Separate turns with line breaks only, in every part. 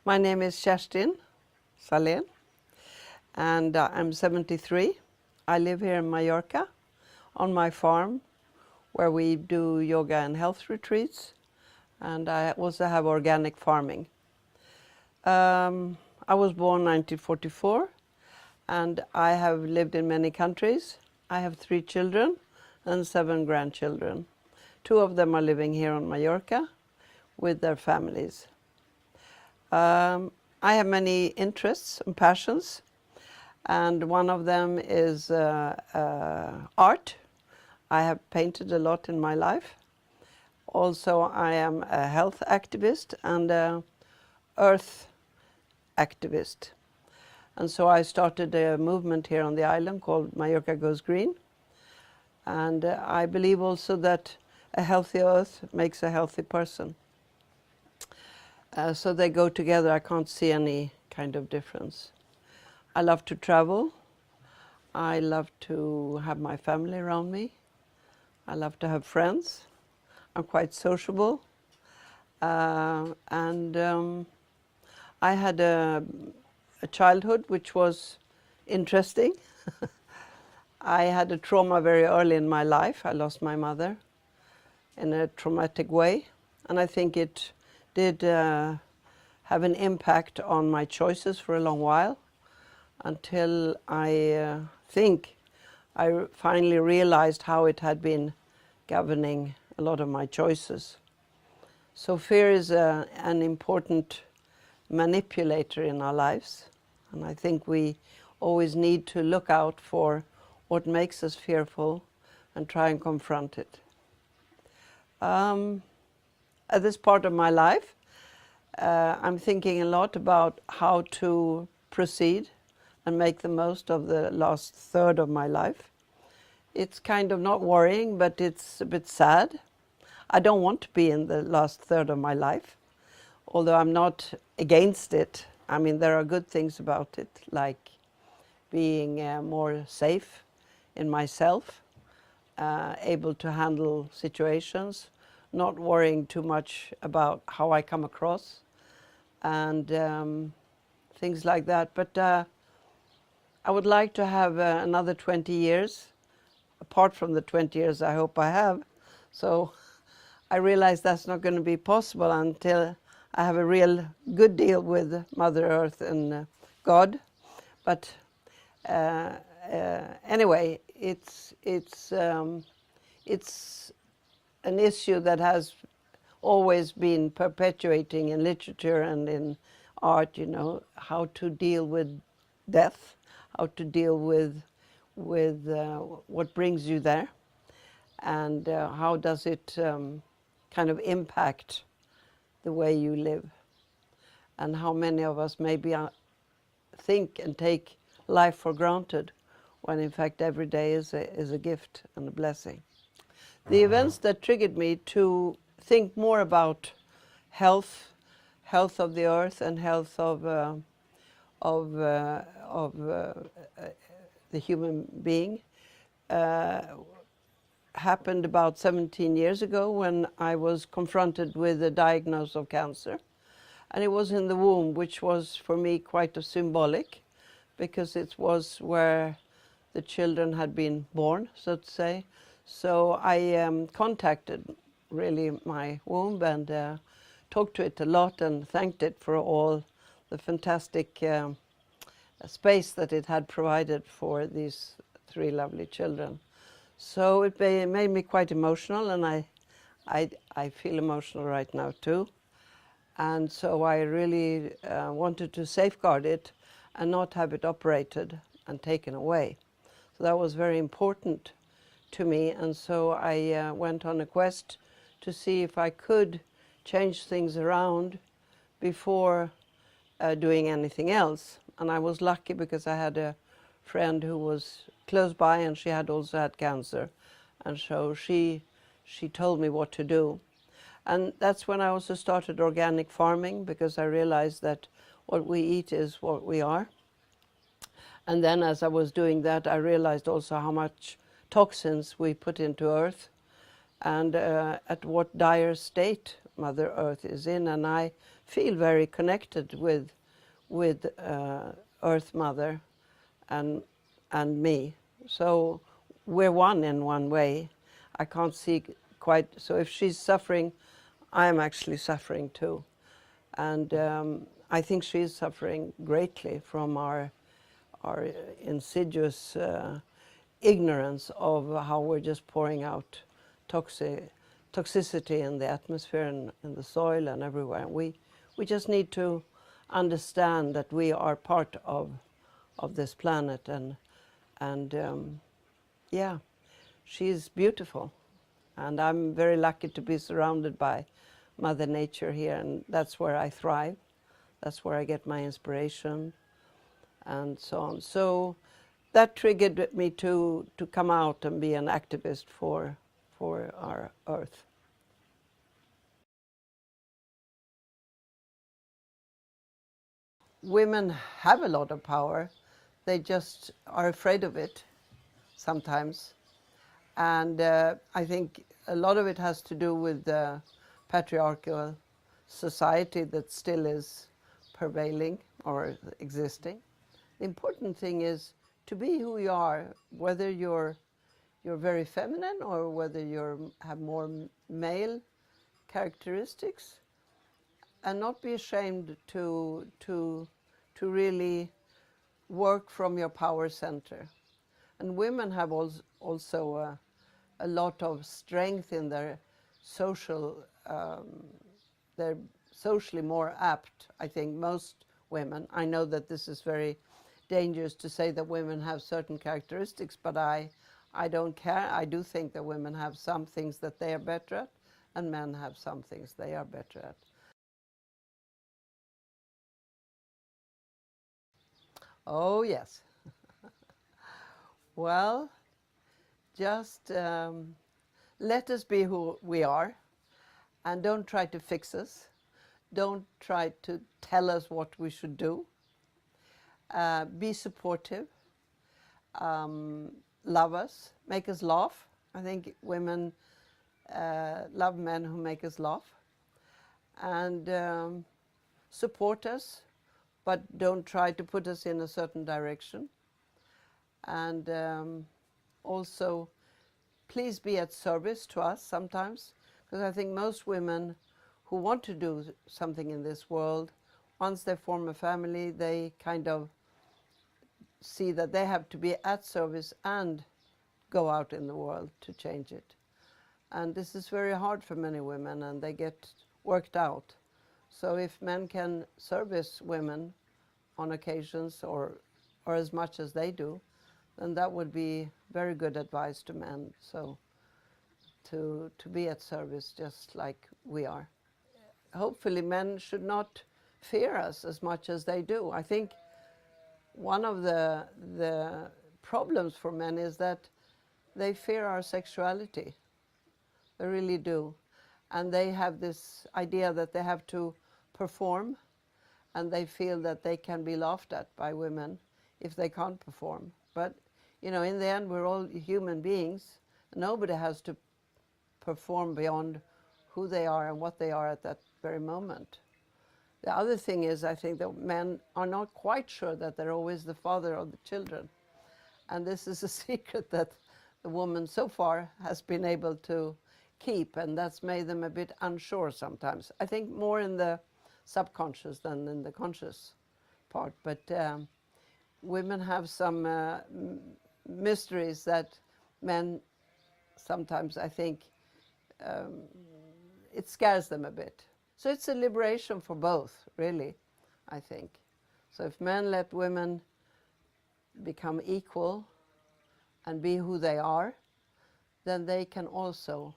My name is Kerstin Salén and I'm 73. I live here in Mallorca on my farm where we do yoga and health retreats, and I also have organic farming. I was born 1944 and I have lived in many countries. I have 3 children and 7 grandchildren. 2 of them are living here on Mallorca with their families. I have many interests and passions, and one of them is art. I have painted a lot in my life. Also, I am a health activist and a earth activist. And so I started a movement here on the island called Mallorca Goes Green. And I believe also that a healthy earth makes a healthy person. So they go together. I can't see any kind of difference. I love to travel. I love to have my family around me. I love to have friends. I'm quite sociable. I had a childhood which was interesting. I had a trauma very early in my life. I lost my mother in a traumatic way, and I think it did have an impact on my choices for a long while, until I think I finally realized how it had been governing a lot of my choices. So fear is an important manipulator in our lives, and I think we always need to look out for what makes us fearful and try and confront it. At this part of my life, I'm thinking a lot about how to proceed and make the most of the last third of my life. It's kind of not worrying, but it's a bit sad. I don't want to be in the last third of my life, although I'm not against it. I mean, there are good things about it, like being more safe in myself, able to handle situations, not worrying too much about how I come across, and things like that. But I would like to have another 20 years, apart from the 20 years I hope I have. So I realize that's not going to be possible until I have a real good deal with Mother Earth and God. But anyway, it's an issue that has always been perpetuating in literature and in art, you know, how to deal with death, how to deal with what brings you there, and how does it kind of impact the way you live, and how many of us maybe think and take life for granted, when in fact every day is a gift and a blessing. The events that triggered me to think more about health of the earth and health of the human being happened about 17 years ago, when I was confronted with a diagnosis of cancer. And it was in the womb, which was for me quite a symbolic, because it was where the children had been born, so to say. So I contacted really my womb and talked to it a lot and thanked it for all the fantastic space that it had provided for these 3 lovely children. So it made me quite emotional, and I feel emotional right now too. And so I really wanted to safeguard it and not have it operated and taken away. So that was very important to me, and so I went on a quest to see if I could change things around before doing anything else. And I was lucky because I had a friend who was close by, and she had also had cancer, and so she told me what to do. And that's when I also started organic farming, because I realized that what we eat is what we are. And then as I was doing that, I realized also how much toxins we put into earth, and at what dire state Mother Earth is in, and I feel very connected with Earth Mother and me. So we're one in one way. I can't see quite, so if she's suffering, I'm actually suffering too. And I think she's suffering greatly from our insidious ignorance of how we're just pouring out toxicity in the atmosphere and in the soil and everywhere. We just need to understand that we are part of this planet, and yeah, she's beautiful, and I'm very lucky to be surrounded by Mother Nature here, and that's where I thrive. That's where I get my inspiration, and so on. So that triggered me to come out and be an activist for our Earth. Women have a lot of power. They just are afraid of it sometimes. And I think a lot of it has to do with the patriarchal society that still is prevailing or existing. The important thing is to be who you are, whether you're very feminine or whether you have more male characteristics, and not be ashamed to really work from your power center. And women have also a lot of strength in their social, they're socially more apt, I think, most women. I know that this is very dangerous to say that women have certain characteristics, but I don't care. I do think that women have some things that they are better at, and men have some things they are better at. Oh, yes. Well, just let us be who we are, and don't try to fix us. Don't try to tell us what we should do. Be supportive. Love us. Make us laugh. I think women love men who make us laugh. And support us, but don't try to put us in a certain direction. And also, please be at service to us sometimes, because I think most women who want to do something in this world, once they form a family, they kind of see that they have to be at service and go out in the world to change it. And this is very hard for many women, and they get worked out. So if men can service women on occasions, or as much as they do, then that would be very good advice to men. So to be at service just like we are. Hopefully men should not fear us as much as they do. I think one of the problems for men is that they fear our sexuality. They really do. And they have this idea that they have to perform, and they feel that they can be laughed at by women if they can't perform. But, you know, in the end, we're all human beings. Nobody has to perform beyond who they are and what they are at that very moment. The other thing is, I think that men are not quite sure that they're always the father of the children. And this is a secret that the woman so far has been able to keep, and that's made them a bit unsure sometimes. I think more in the subconscious than in the conscious part. But women have some mysteries that men sometimes, I think, it scares them a bit. So it's a liberation for both, really, I think. So if men let women become equal and be who they are, then they can also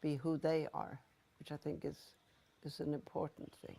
be who they are, which I think is an important thing.